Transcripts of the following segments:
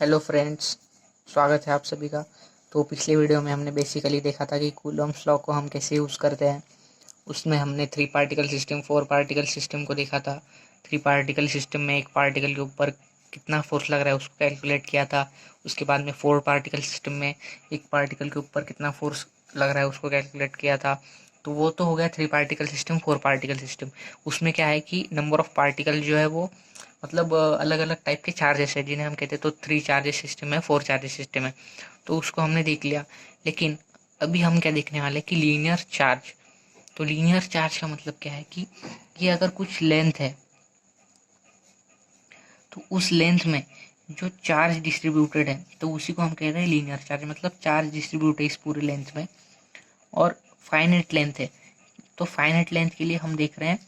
Hello friends, स्वागत है आप सभी का। तो पिछले वीडियो में हमने बेसिकली देखा था कि कूलम्ब्स लॉ को हम कैसे यूज़ करते हैं। उसमें हमने 3 पार्टिकल सिस्टम 4 पार्टिकल सिस्टम को देखा था। 3 पार्टिकल सिस्टम में एक पार्टिकल के ऊपर कितना फोर्स लग रहा है उसको कैलकुलेट किया था। उसके बाद में 4 पार्टिकल सिस्टम में एक पार्टिकल के ऊपर कितना फोर्स लग रहा है उसको कैलकुलेट किया था। तो वो तो हो गया 3 पार्टिकल सिस्टम 4 पार्टिकल सिस्टम। उसमें क्या है कि नंबर ऑफ पार्टिकल जो है वो मतलब अलग अलग टाइप के चार्जेस है जिन्हें हम कहते हैं। तो 3 चार्जेस सिस्टम है, 4 चार्जेस सिस्टम है। तो उसको हमने देख लिया। लेकिन अभी हम क्या देखने वाले कि लीनियर चार्ज। तो लीनियर चार्ज का मतलब क्या है कि ये अगर कुछ लेंथ है तो उस लेंथ में जो चार्ज डिस्ट्रीब्यूटेड है तो उसी को हम कह रहे हैं लीनियर चार्ज। मतलब चार्ज डिस्ट्रीब्यूट है इस पूरे लेंथ में और फाइनाइट लेंथ है। तो फाइनाइट लेंथ के लिए हम देख रहे हैं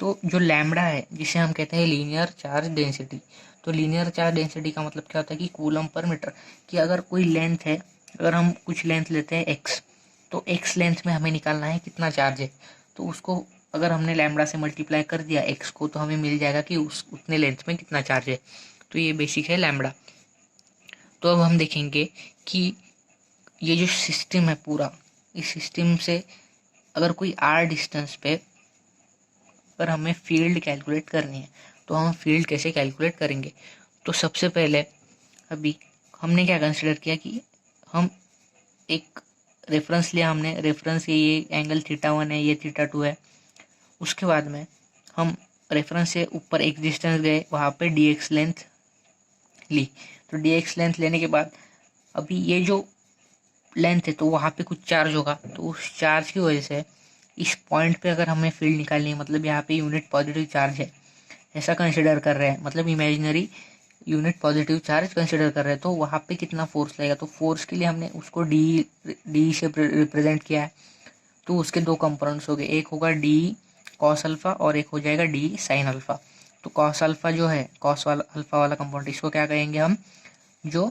तो जो लैम्बडा है जिसे हम कहते हैं लीनियर चार्ज डेंसिटी। तो लीनियर चार्ज डेंसिटी का मतलब क्या होता है कि कूलम पर मीटर। कि अगर कोई लेंथ है, अगर हम कुछ लेंथ लेते हैं एक्स, तो एक्स लेंथ में हमें निकालना है कितना चार्ज है। तो उसको अगर हमने लैम्बडा से मल्टीप्लाई कर दिया एक्स को तो हमें मिल जाएगा कि उस उतने लेंथ में कितना चार्ज है। तो ये बेसिक है लैम्बडा। तो अब हम देखेंगे कि ये जो सिस्टम है पूरा, इस सिस्टम से अगर कोई आर डिस्टेंस पे अगर हमें फील्ड कैलकुलेट करनी है तो हम फील्ड कैसे कैलकुलेट करेंगे। तो सबसे पहले अभी हमने क्या कंसिडर किया कि हम एक रेफरेंस लिया। हमने रेफरेंस ये एंगल थीटा 1 है, ये थीटा 2 है। उसके बाद में हम रेफरेंस से ऊपर एक डिस्टेंस गए, वहाँ पे डी एक्स लेंथ ली। तो डी एक्स लेंथ लेने के बाद अभी ये जो लेंथ है तो वहाँ पे कुछ चार्ज होगा। तो उस चार्ज की वजह से इस पॉइंट पे अगर हमें फील्ड निकालनी है, मतलब यहाँ पे यूनिट पॉजिटिव चार्ज है ऐसा कंसिडर कर रहे हैं, मतलब imaginary unit positive charge consider कर रहे हैं, तो वहाँ पे कितना फोर्स लगेगा। तो फोर्स के लिए हमने उसको डी से रिप्रेजेंट किया है। तो उसके दो कंपोनेंट्स हो गए, एक होगा डी कॉस अल्फा और एक हो जाएगा डी साइन अल्फा। तो कॉस अल्फा जो है, कॉस वाला अल्फा वाला कंपोनेंट, इसको क्या कहेंगे हम, जो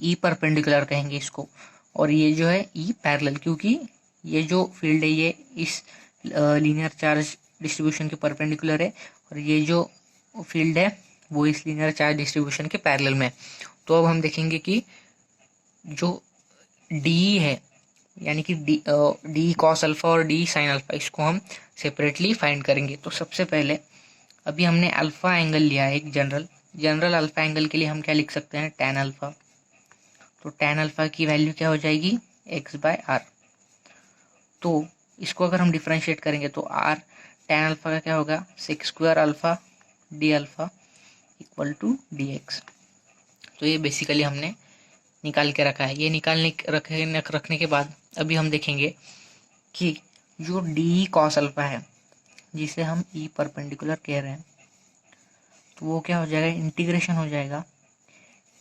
ई परपेंडिकुलर कहेंगे इसको। और ये जो है ई पैरेलल, क्योंकि ये जो फील्ड है ये इस लीनियर चार्ज डिस्ट्रीब्यूशन के परपेंडिकुलर है और ये जो फील्ड है वो इस लीनियर चार्ज डिस्ट्रीब्यूशन के पैरेलल में है। तो अब हम देखेंगे कि जो डी है, यानी कि डी कॉस अल्फा और डी साइन अल्फा, इसको हम सेपरेटली फाइंड करेंगे। तो सबसे पहले अभी हमने अल्फा एंगल लिया है एक जनरल जनरल अल्फा एंगल के लिए हम क्या लिख सकते हैं, टैन अल्फा। तो टैन अल्फा की वैल्यू क्या हो जाएगी, x/r। तो इसको अगर हम डिफ्रेंशिएट करेंगे तो r टैन अल्फा का क्या होगा, sec square alpha d alpha equal to d x. तो ये बेसिकली हमने निकाल के रखा है। ये रखने के बाद अभी हम देखेंगे कि जो डी कॉस अल्फा है जिसे हम ई परपेंडिकुलर कह रहे हैं, तो वो क्या हो जाएगा, इंटीग्रेशन हो जाएगा,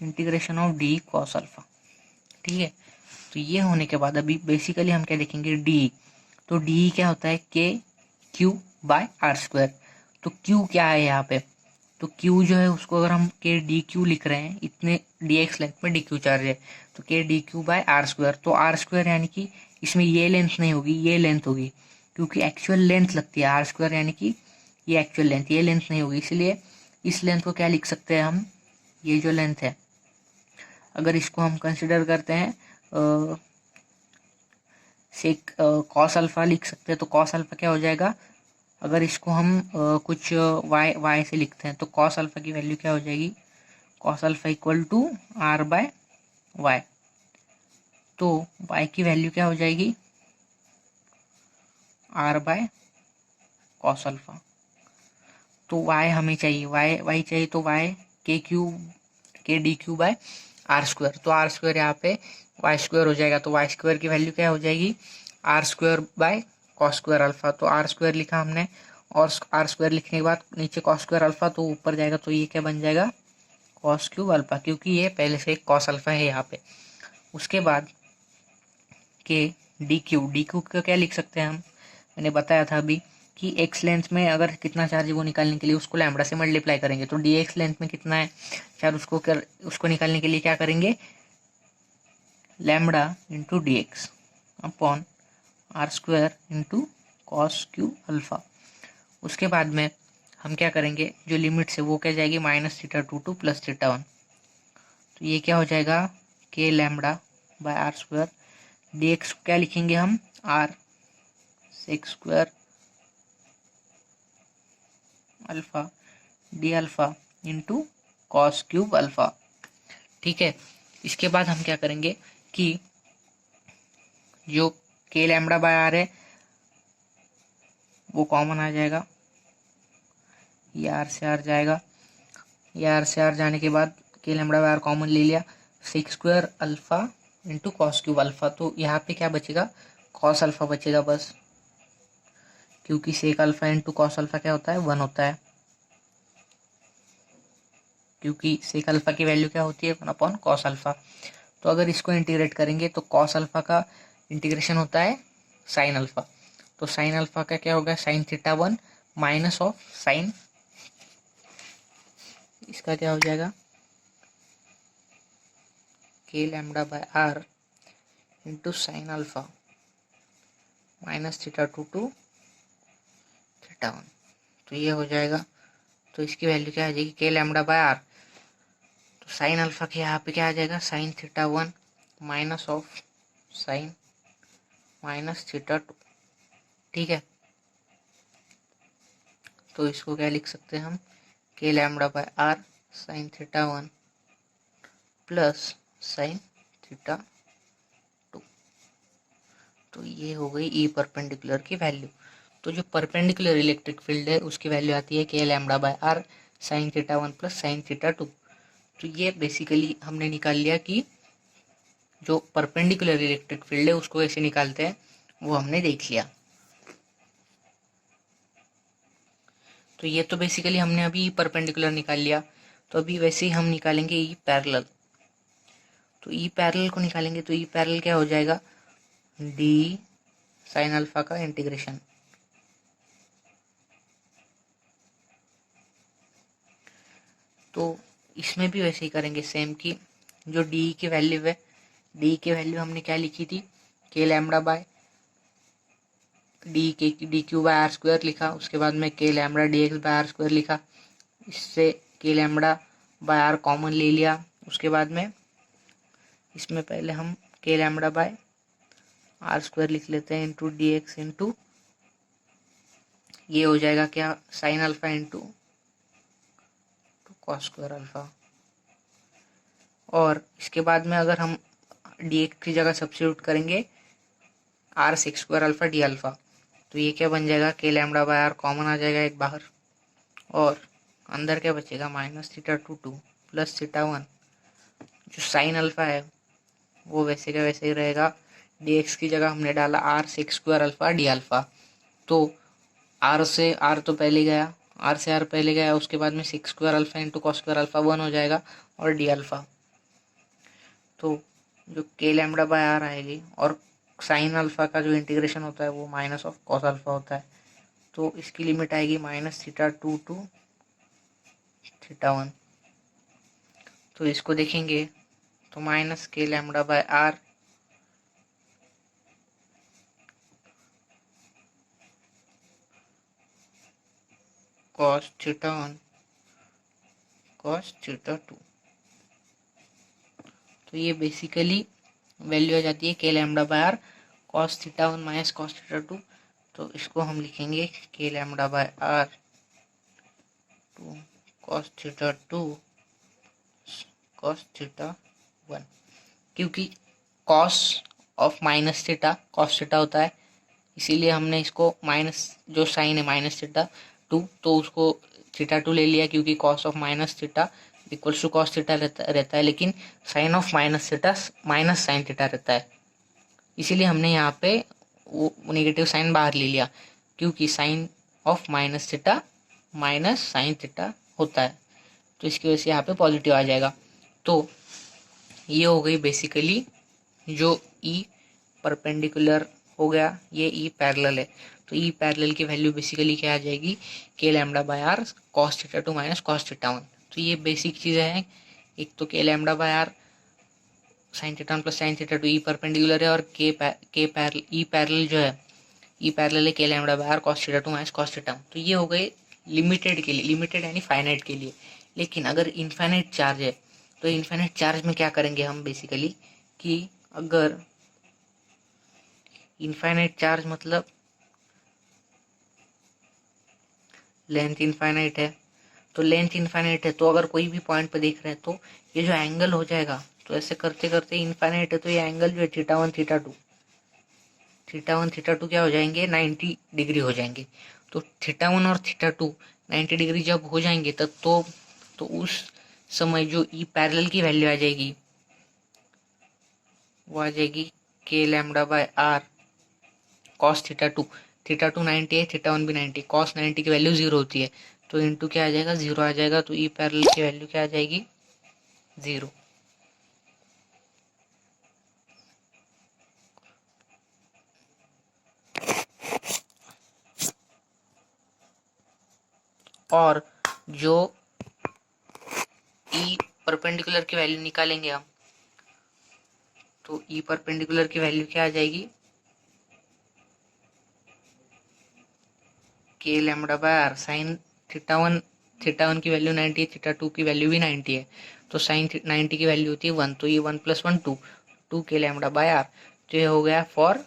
integration of D cos alpha. ठीक है। तो ये होने के बाद अभी बेसिकली हम क्या देखेंगे, डी। तो डी क्या होता है, के क्यू बाय आर स्क्वायर। तो क्यू क्या है यहाँ पे, तो क्यू जो है उसको अगर हम के डी क्यू लिख रहे हैं, इतने डी एक्स लेंथ में डी क्यू चार्ज है, तो k d q by r square. तो आर स्क्वायर यानी कि इसमें ये लेंथ नहीं होगी, ये लेंथ होगी, क्योंकि एक्चुअल लेंथ लगती है आर स्क्वायर, यानी कि ये एक्चुअल लेंथ, ये लेंथ नहीं होगी। इसलिए इस लेंथ को क्या लिख सकते हैं हम, ये जो लेंथ है अगर इसको हम कंसिडर करते हैं सेक कॉस अल्फा लिख सकते हैं। तो कॉस अल्फा क्या हो जाएगा, अगर इसको हम कुछ वाई से लिखते हैं तो कॉस अल्फा की वैल्यू क्या हो जाएगी, cos alpha equal to r/y। तो y की वैल्यू क्या हो जाएगी, r/cos अल्फा। तो y हमें चाहिए, y चाहिए, तो y के d q by r square. तो आर स्क्वायर यहाँ पे वाई स्क्वायर हो जाएगा। तो वाई स्क्वायर की वैल्यू क्या हो जाएगी, r square by cos square alpha. तो आर स्क्वायर लिखा हमने और आर स्क्वायर लिखने के बाद नीचे कॉस स्क्वायर अल्फा, तो ऊपर जाएगा तो ये क्या बन जाएगा, कॉस क्यूब अल्फा, क्योंकि ये पहले से एक कॉस अल्फा है यहाँ पे। उसके बाद के डी क्यू का क्या लिख सकते हैं हम, मैंने बताया था अभी कि एक्स लेंथ में अगर कितना चार्ज है वो निकालने के लिए उसको लैम्बडा से मल्टीप्लाई करेंगे। तो डी एक्स लेंथ में कितना है चार्ज, उसको निकालने के लिए क्या करेंगे, lambda into d x upon r square into cos cube alpha. उसके बाद में हम क्या करेंगे, जो लिमिट्स है वो क्या जाएगी, -θ2 to +θ1। तो ये क्या हो जाएगा, k lambda by r square, d x क्या लिखेंगे हम, r sec square alpha d alpha into cos cube alpha. ठीक है, इसके बाद हम क्या करेंगे कि जो के लैम्बडा बाय आर है वो कॉमन आ जाएगा, ये आर से आर जाएगा, ये आर से आर जाने के बाद के लैम्बडा बाय आर कॉमन ले लिया, sec square alpha into cos cube alpha. तो यहाँ पे क्या बचेगा, कॉस अल्फा बचेगा बस, क्योंकि sec alpha into cos alpha क्या होता है, 1 होता है, क्योंकि सेक अल्फा की वैल्यू क्या होती है, 1 अपॉन कॉस अल्फा। तो अगर इसको इंटीग्रेट करेंगे तो कॉस अल्फा का इंटीग्रेशन होता है साइन अल्फा, तो साइन अल्फा का क्या होगा, sine theta 1 minus of sine, इसका क्या हो जाएगा, k lambda by r into sine alpha minus theta 2 to theta 1। तो ये हो जाएगा, तो इसकी वैल्यू क्या आ जाएगी, के लैम्बडा बाय आर, तो साइन अल्फा के यहाँ पे क्या आ जाएगा, sign theta 1 minus of sign minus theta 2। ठीक है, तो इसको क्या लिख सकते हैं हम, k lambda by r sine theta 1 plus sine theta 2। तो ये हो गई ई परपेंडिकुलर की वैल्यू। तो जो परपेंडिकुलर इलेक्ट्रिक फील्ड है उसकी वैल्यू आती है k lambda by r sine theta 1 plus sine theta 2। तो ये बेसिकली हमने निकाल लिया कि जो परपेंडिकुलर इलेक्ट्रिक फील्ड है उसको कैसे निकालते हैं वो हमने देख लिया। तो ये तो बेसिकली हमने अभी परपेंडिकुलर निकाल लिया, तो अभी वैसे ही हम निकालेंगे ई पैरेलल। तो ई पैरेलल को निकालेंगे तो ई पैरेलल क्या हो जाएगा, डी साइन अल्फा का इंटीग्रेशन, तो इसमें भी वैसे ही करेंगे सेम कि जो डी की वैल्यू है, डी की वैल्यू हमने क्या लिखी थी, k lambda by d q by r square लिखा, उसके बाद में k lambda d x by r square लिखा, इससे के लैम्बडा बाय आर कॉमन ले लिया, उसके बाद में इसमें पहले हम k lambda by r square लिख लेते हैं इंटू डी एक्स इंटू ये हो जाएगा क्या, sine alpha into cos square alpha. और इसके बाद में अगर हम डी एक्स की जगह सब्स्टिट्यूट करेंगे r sec square alpha d alpha, तो ये क्या बन जाएगा, k lambda by r common आ जाएगा एक बाहर, और अंदर क्या बचेगा, minus theta 2 to plus theta 1। जो साइन अल्फा है वो वैसे का वैसे ही रहेगा, डी एक्स की जगह हमने डाला r sec square alpha d alpha, तो आर से आर तो पहले गया, आर से आर पहले गया, उसके बाद में sec square alpha into cos square alpha 1 हो जाएगा और डी अल्फा। तो जो के लैम्बडा बाय आर आएगी, और साइन अल्फा का जो इंटीग्रेशन होता है वो माइनस ऑफ कॉस अल्फा होता है, तो इसकी लिमिट आएगी माइनस थीटा 2 टू थीटा 1। तो इसको देखेंगे तो minus k lambda by r cos theta 1 cos theta 2। तो ये बेसिकली वैल्यू आ जाती है k lambda by r cos theta 1 minus cos theta 2। तो इसको हम लिखेंगे k lambda by r 2 cos theta 2 cos theta 1, क्योंकि cos of minus theta cos theta होता है, इसीलिए हमने इसको माइनस जो साइन है माइनस थीटा 2, तो उसको थीटा 2 ले लिया, क्योंकि cos of minus theta equals to cos theta रहता है, लेकिन sine of minus theta minus sine theta रहता है, इसीलिए हमने यहाँ पे वो नेगेटिव साइन बाहर ले लिया, क्योंकि sine of minus theta minus sine theta होता है, तो इसकी वजह से यहाँ पे पॉजिटिव आ जाएगा। तो ये हो गई बेसिकली जो ई परपेंडिकुलर हो गया, ये ई पैरेलल है। तो ई पैरेलल की वैल्यू बेसिकली क्या आ जाएगी, k lambda by r cos theta 2 minus cos theta 1। तो ये बेसिक चीज़ें हैं, एक तो k lambda by r sine theta 1 plus sine theta 2 E perpendicular है, और के पैरेलल ई पैरेलल जो है, ई पैरेलल है k lambda by r cos theta 2 minus cos theta 1। तो ये हो गए लिमिटेड के लिए, लिमिटेड यानी फाइनाइट के लिए। लेकिन अगर इनफाइनाइट चार्ज है तो इनफाइनाइट चार्ज में क्या करेंगे हम बेसिकली कि अगर इनफाइनाइट चार्ज मतलब लेंथ इनफाइनाइट है, तो लेंथ इनफाइनाइट है तो अगर कोई भी पॉइंट पे देख रहे हैं तो ये जो एंगल हो जाएगा, तो ऐसे करते करते इनफाइनाइट है तो ये एंगल जो है थीटा 1 थीटा टू क्या हो जाएंगे 90 डिग्री हो जाएंगे। तो थीटा 1 और थीटा 2 90 डिग्री जब हो जाएंगे तब तो उस समय जो ई पैरेलल की वैल्यू आ जाएगी वो आ जाएगी k lambda by r cos theta two 90 है, थीटा 1 भी 90, कॉस 90 की वैल्यू 0 होती है, तो इंटू क्या आ जाएगा 0 आ जाएगा, तो ई पैरेलल की वैल्यू क्या आ जाएगी 0। और जो ई परपेंडिकुलर की वैल्यू निकालेंगे हम, तो ई परपेंडिकुलर की वैल्यू क्या आ जाएगी k lambda by r sine theta 1 की वैल्यू 90 है, थीटा 2 की वैल्यू भी 90 है, तो साइन 90 की वैल्यू होती है 1, तो ये 1 + 1 2 के लैम्डा बाय आर, तो ये हो गया फॉर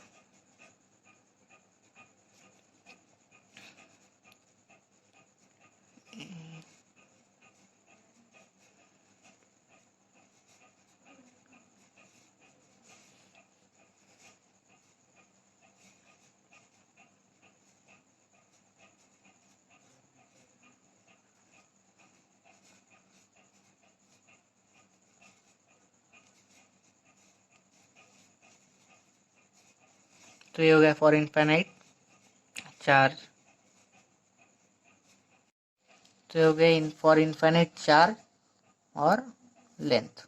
तो ये हो गया फॉर इनफाइनाइट चार्ज, तो ये हो गया फॉर इनफाइनाइट चार्ज और लेंथ।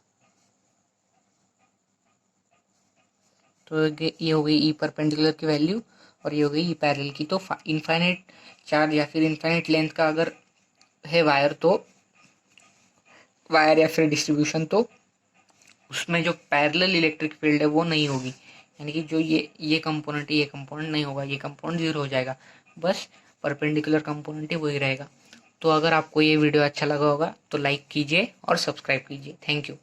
तो ये हो गई ई परपेंडिकुलर की वैल्यू और ये हो गई ई पैरेलल की। तो इनफाइनाइट चार्ज या फिर इनफाइनाइट लेंथ का अगर है वायर, तो वायर या फिर डिस्ट्रीब्यूशन, तो उसमें जो पैरेलल इलेक्ट्रिक फील्ड है वो नहीं होगी, यानी कि जो ये कंपोनेंट है ये कंपोनेंट नहीं होगा, ये कंपोनेंट 0 हो जाएगा, बस परपेंडिकुलर कंपोनेंट ही वही रहेगा। तो अगर आपको ये वीडियो अच्छा लगा होगा तो लाइक कीजिए और सब्सक्राइब कीजिए। Thank you.